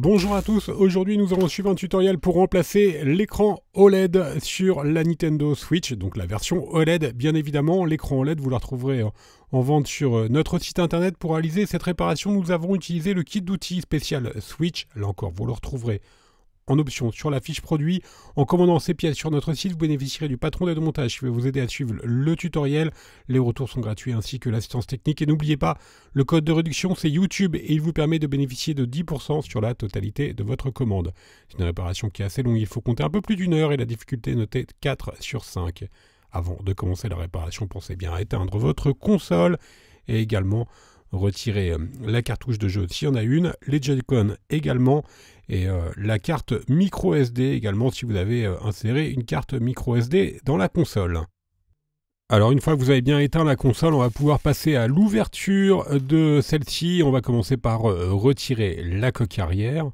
Bonjour à tous, aujourd'hui nous allons suivre un tutoriel pour remplacer l'écran OLED sur la Nintendo Switch, donc la version OLED bien évidemment. L'écran OLED vous la retrouverez en vente sur notre site internet. Pour réaliser cette réparation, nous avons utilisé le kit d'outils spécial Switch. Là encore, vous le retrouverez en option sur la fiche produit. En commandant ces pièces sur notre site, vous bénéficierez du patron d'aide au montage qui va vous aider à suivre le tutoriel. Les retours sont gratuits ainsi que l'assistance technique. Et n'oubliez pas, le code de réduction c'est YouTube et il vous permet de bénéficier de 10% sur la totalité de votre commande. C'est une réparation qui est assez longue, il faut compter un peu plus d'une heure et la difficulté est notée 4 sur 5. Avant de commencer la réparation, pensez bien à éteindre votre console et également retirer la cartouche de jeu s'il y en a une, les Joy-Con également, et la carte micro SD également si vous avez inséré une carte micro SD dans la console. Alors une fois que vous avez bien éteint la console, on va pouvoir passer à l'ouverture de celle-ci. On va commencer par retirer la coque arrière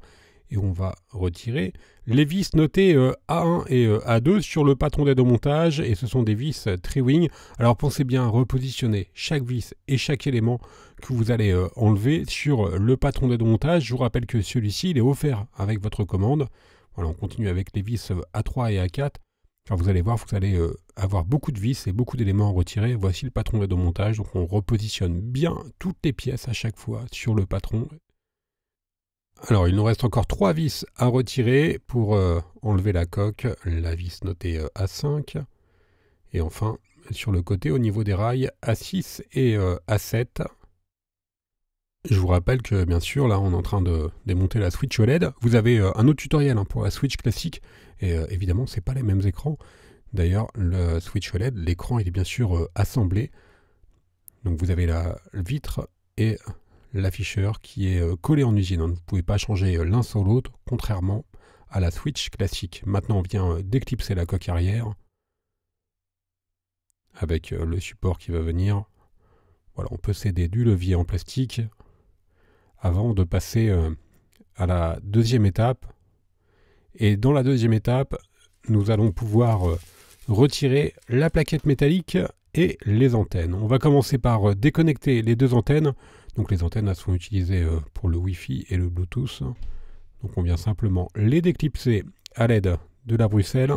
et on va retirer les vis notées A1 et A2 sur le patron d'aide au montage, et ce sont des vis Tri-Wing. Alors pensez bien à repositionner chaque vis et chaque élément que vous allez enlever sur le patron d'aide au montage. Je vous rappelle que celui-ci il est offert avec votre commande. Voilà, on continue avec les vis A3 et A4. Alors vous allez voir, vous allez avoir beaucoup de vis et beaucoup d'éléments à retirer. Voici le patron d'aide au montage, donc on repositionne bien toutes les pièces à chaque fois sur le patron. Alors il nous reste encore 3 vis à retirer pour enlever la coque, la vis notée A5, et enfin sur le côté au niveau des rails A6 et A7. Je vous rappelle que bien sûr là on est en train de démonter la Switch OLED. Vous avez un autre tutoriel pour la Switch classique et évidemment c'est pas les mêmes écrans. D'ailleurs le Switch OLED, l'écran il est bien sûr assemblé. Donc vous avez la vitre et l'afficheur qui est collé en usine. Vous ne pouvez pas changer l'un sur l'autre, contrairement à la Switch classique. Maintenant, on vient d'éclipser la coque arrière avec le support qui va venir. Voilà, on peut céder du levier en plastique avant de passer à la deuxième étape. Et dans la deuxième étape, nous allons pouvoir retirer la plaquette métallique et les antennes. On va commencer par déconnecter les deux antennes. Donc les antennes sont utilisées pour le Wi-Fi et le Bluetooth. Donc on vient simplement les déclipser à l'aide de la Bruxelles.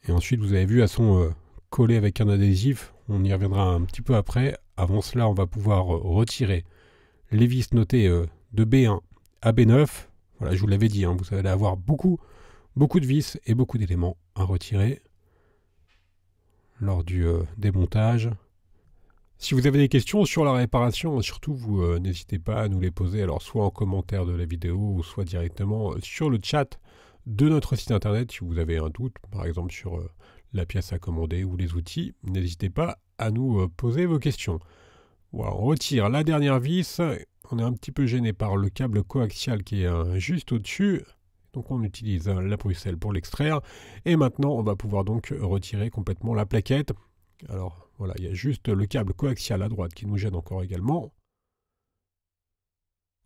Et ensuite vous avez vu, elles sont collées avec un adhésif. On y reviendra un petit peu après. Avant cela, on va pouvoir retirer les vis notées de B1 à B9. Voilà, je vous l'avais dit, vous allez avoir beaucoup de vis et beaucoup d'éléments à retirer lors du démontage. Si vous avez des questions sur la réparation, surtout vous n'hésitez pas à nous les poser, alors soit en commentaire de la vidéo ou soit directement sur le chat de notre site internet. Si vous avez un doute, par exemple sur la pièce à commander ou les outils, n'hésitez pas à nous poser vos questions. Voilà, on retire la dernière vis. On est un petit peu gêné par le câble coaxial qui est juste au-dessus. Donc on utilise la Bruxelles pour l'extraire. Et maintenant, on va pouvoir donc retirer complètement la plaquette. Alors voilà, il y a juste le câble coaxial à droite qui nous gêne encore également.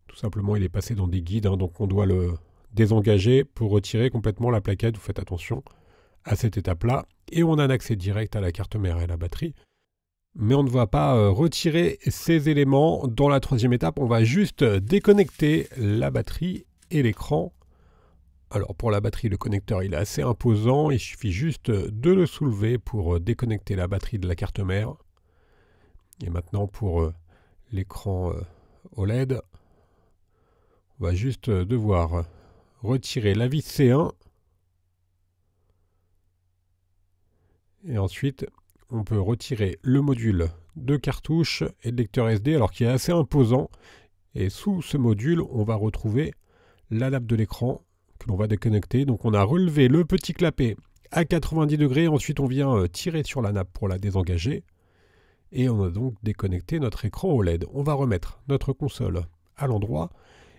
Tout simplement, il est passé dans des guides, donc on doit le désengager pour retirer complètement la plaquette. Vous faites attention à cette étape-là. Et on a un accès direct à la carte mère et à la batterie. Mais on ne va pas retirer ces éléments. Dans la troisième étape, on va juste déconnecter la batterie et l'écran. Alors pour la batterie, le connecteur il est assez imposant, il suffit juste de le soulever pour déconnecter la batterie de la carte mère. Et maintenant pour l'écran OLED, on va juste devoir retirer la vis C1. Et ensuite, on peut retirer le module de cartouche et de lecteur SD, alors qui est assez imposant. Et sous ce module, on va retrouver la nappe de l'écran que l'on va déconnecter. Donc on a relevé le petit clapet à 90 degrés, ensuite on vient tirer sur la nappe pour la désengager, et on a donc déconnecté notre écran OLED. On va remettre notre console à l'endroit,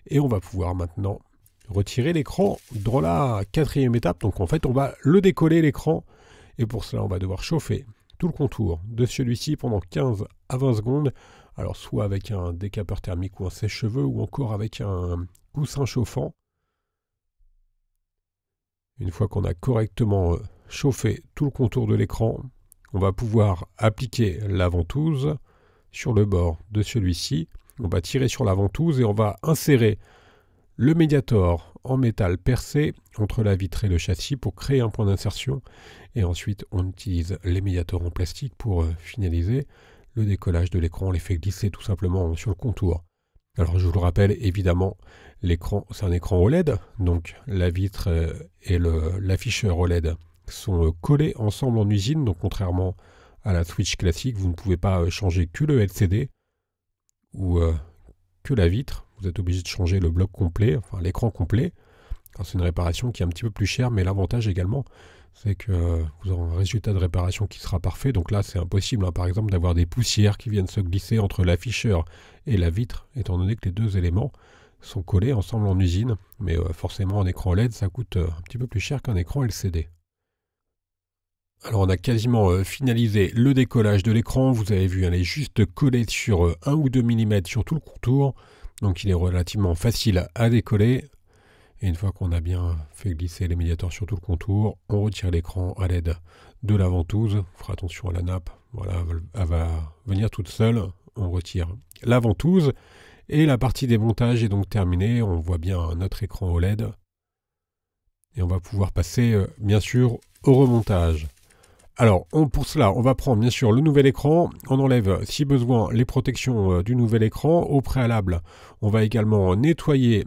et on va pouvoir maintenant retirer l'écran dans la quatrième étape. Donc en fait on va le décoller l'écran, et pour cela on va devoir chauffer tout le contour de celui-ci pendant 15 à 20 secondes, alors soit avec un décapeur thermique ou un sèche-cheveux, ou encore avec un coussin chauffant. Une fois qu'on a correctement chauffé tout le contour de l'écran, on va pouvoir appliquer la ventouse sur le bord de celui-ci. On va tirer sur la ventouse et on va insérer le Mediator en métal percé entre la vitre et le châssis pour créer un point d'insertion. Et ensuite, on utilise les Mediators en plastique pour finaliser le décollage de l'écran. On les fait glisser tout simplement sur le contour. Alors je vous le rappelle, évidemment, l'écran, c'est un écran OLED, donc la vitre et l'afficheur OLED sont collés ensemble en usine, donc contrairement à la Switch classique, vous ne pouvez pas changer que le LCD ou que la vitre, vous êtes obligé de changer le bloc complet, enfin l'écran complet. C'est une réparation qui est un petit peu plus chère, mais l'avantage également, c'est que vous aurez un résultat de réparation qui sera parfait. Donc là, c'est impossible, par exemple, d'avoir des poussières qui viennent se glisser entre l'afficheur et la vitre, étant donné que les deux éléments sont collés ensemble en usine. Mais forcément, un écran LED, ça coûte un petit peu plus cher qu'un écran LCD. Alors, on a quasiment finalisé le décollage de l'écran. Vous avez vu, elle est juste collée sur 1 ou 2 mm sur tout le contour. Donc, il est relativement facile à décoller. Et une fois qu'on a bien fait glisser les médiators sur tout le contour, on retire l'écran à l'aide de la ventouse. On fera attention à la nappe. Voilà, elle va venir toute seule. On retire la ventouse. Et la partie démontage est donc terminée. On voit bien notre écran OLED. Et on va pouvoir passer, bien sûr, au remontage. Alors, pour cela, on va prendre, bien sûr, le nouvel écran. On enlève, si besoin, les protections du nouvel écran. Au préalable, on va également nettoyer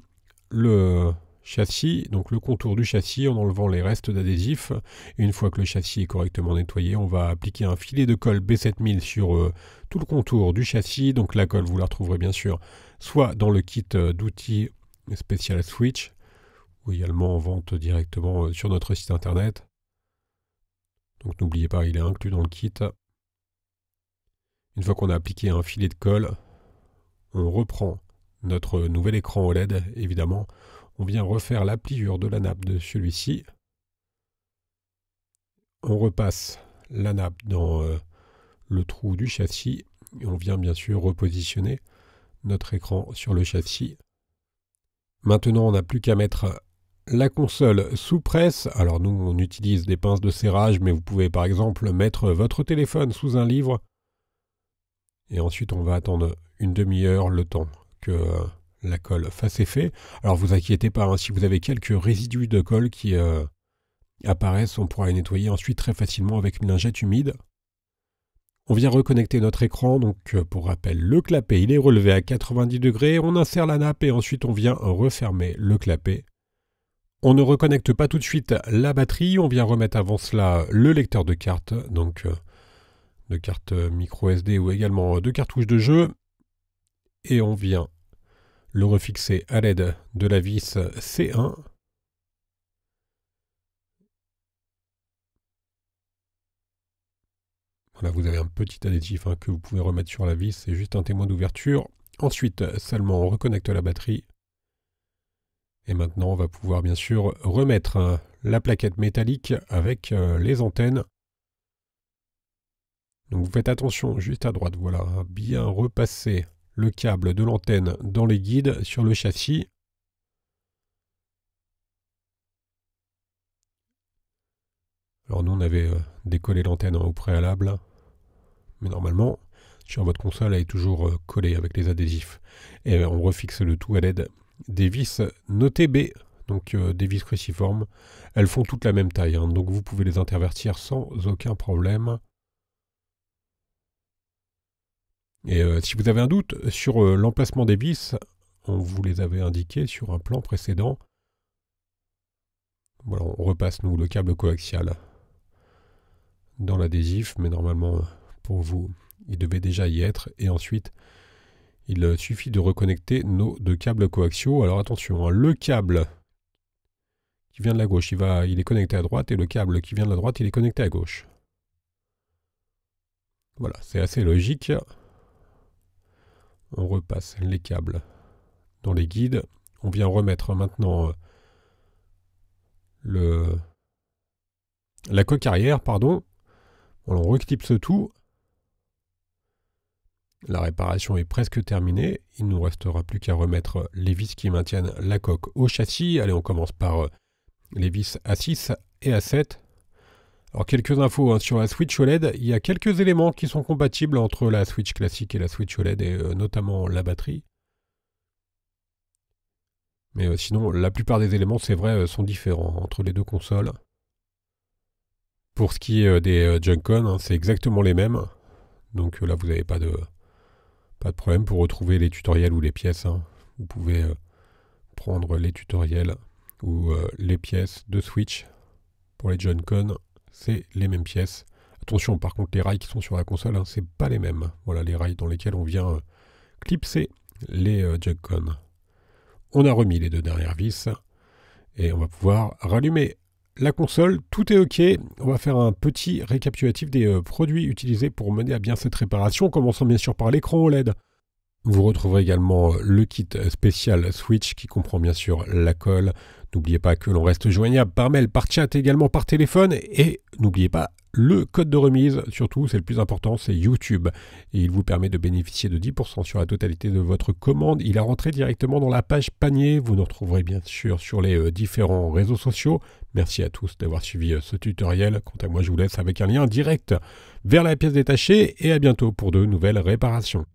le châssis, donc le contour du châssis en enlevant les restes d'adhésif. Une fois que le châssis est correctement nettoyé, on va appliquer un filet de colle B7000 sur tout le contour du châssis. Donc la colle, vous la retrouverez bien sûr soit dans le kit d'outils spécial Switch, ou également en vente directement sur notre site internet. Donc n'oubliez pas, il est inclus dans le kit. Une fois qu'on a appliqué un filet de colle, on reprend notre nouvel écran OLED, évidemment. On vient refaire la pliure de la nappe de celui-ci. On repasse la nappe dans le trou du châssis. Et on vient bien sûr repositionner notre écran sur le châssis. Maintenant, on n'a plus qu'à mettre la console sous presse. Alors nous, on utilise des pinces de serrage, mais vous pouvez par exemple mettre votre téléphone sous un livre. Et ensuite, on va attendre une demi-heure, le temps que la colle fasse effet. Alors vous inquiétez pas, si vous avez quelques résidus de colle qui apparaissent, on pourra les nettoyer ensuite très facilement avec une lingette humide. On vient reconnecter notre écran, donc pour rappel, le clapet il est relevé à 90 degrés, on insère la nappe et ensuite on vient refermer le clapet. On ne reconnecte pas tout de suite la batterie, on vient remettre avant cela le lecteur de carte, donc de carte micro SD ou également de cartouches de jeu. Et on vient le refixer à l'aide de la vis C1. Voilà, vous avez un petit adhésif que vous pouvez remettre sur la vis, c'est juste un témoin d'ouverture. Ensuite, seulement on reconnecte la batterie. Et maintenant, on va pouvoir bien sûr remettre la plaquette métallique avec les antennes. Donc vous faites attention, juste à droite, voilà, bien repasser le câble de l'antenne dans les guides sur le châssis. Alors nous, on avait décollé l'antenne au préalable, mais normalement, sur votre console, elle est toujours collée avec les adhésifs. Et on refixe le tout à l'aide des vis notées B, donc des vis cruciformes. Elles font toutes la même taille, donc vous pouvez les intervertir sans aucun problème. Et si vous avez un doute sur l'emplacement des vis, on vous les avait indiqués sur un plan précédent. Voilà, on repasse nous le câble coaxial dans l'adhésif, mais normalement pour vous, il devait déjà y être. Et ensuite, il suffit de reconnecter nos deux câbles coaxiaux. Alors attention, le câble qui vient de la gauche, il est connecté à droite, et le câble qui vient de la droite, il est connecté à gauche. Voilà, c'est assez logique. On repasse les câbles dans les guides. On vient remettre maintenant la coque arrière, pardon. On reclipse tout. La réparation est presque terminée. Il ne nous restera plus qu'à remettre les vis qui maintiennent la coque au châssis. Allez, on commence par les vis A6 et A7. Alors quelques infos sur la Switch OLED, il y a quelques éléments qui sont compatibles entre la Switch classique et la Switch OLED, et notamment la batterie. Mais sinon, la plupart des éléments, c'est vrai, sont différents entre les deux consoles. Pour ce qui est des Joy-Con, c'est exactement les mêmes. Donc là, vous n'avez pas de problème pour retrouver les tutoriels ou les pièces. Vous pouvez prendre les tutoriels ou les pièces de Switch. Pour les Joy-Con, c'est les mêmes pièces. Attention, par contre, les rails qui sont sur la console, c'est pas les mêmes. Voilà les rails dans lesquels on vient clipser les Joy-Con. On a remis les 2 dernières vis et on va pouvoir rallumer la console. Tout est OK. On va faire un petit récapitulatif des produits utilisés pour mener à bien cette réparation, commençant bien sûr par l'écran OLED. Vous retrouverez également le kit spécial Switch qui comprend bien sûr la colle. N'oubliez pas que l'on reste joignable par mail, par chat, également par téléphone. Et n'oubliez pas le code de remise, surtout c'est le plus important, c'est YouTube. Et il vous permet de bénéficier de 10% sur la totalité de votre commande. Il est rentré directement dans la page panier. Vous nous retrouverez bien sûr sur les différents réseaux sociaux. Merci à tous d'avoir suivi ce tutoriel. Quant à moi, je vous laisse avec un lien direct vers la pièce détachée. Et à bientôt pour de nouvelles réparations.